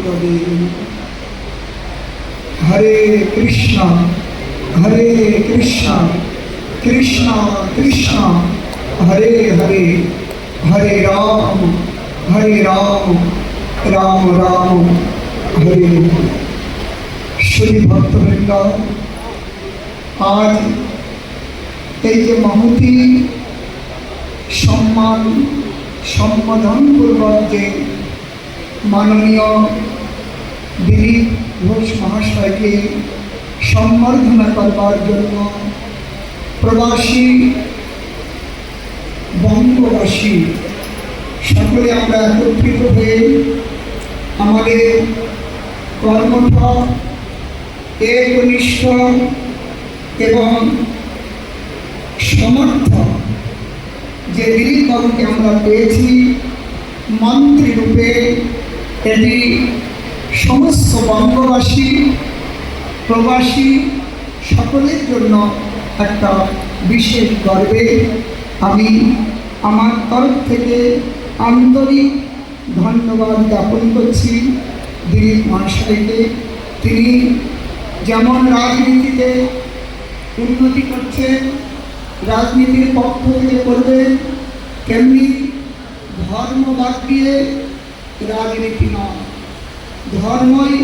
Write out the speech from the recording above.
तदेव। हरे कृष्णा कृष्णा कृष्णा हरे हरे, हरे राम राम राम हरे हरे। श्री भक्तवृंद, आज ये महती सम्मान सम्बोधन पूर्वक जे माननीय दिलीप घोष महाशय के सम्बर्धना करवार जन्य प्रवासी बंगवासी सकले आमरा एकत्रित हये आमादेर कर्मठ एकनिष्ठ एवं समर्थ जे दिलीप बाबू के आमरा पेয়েছি मंत्री रूपे एटी समस्त बंगवासी प्रवासी सकलेर जन्य একটা বিশেষ গর্বে। আমি আমার তরফ থেকে আন্তরিক ধন্যবাদ জ্ঞাপন করছি দিলীপ মহাশয়কে। তিনি যেমন রাজনীতিতে উন্নতি করছেন, রাজনীতির পক্ষ থেকে করবেন, তেমনি ধর্ম বাদ দিয়ে রাজনীতি নয়, ধর্মই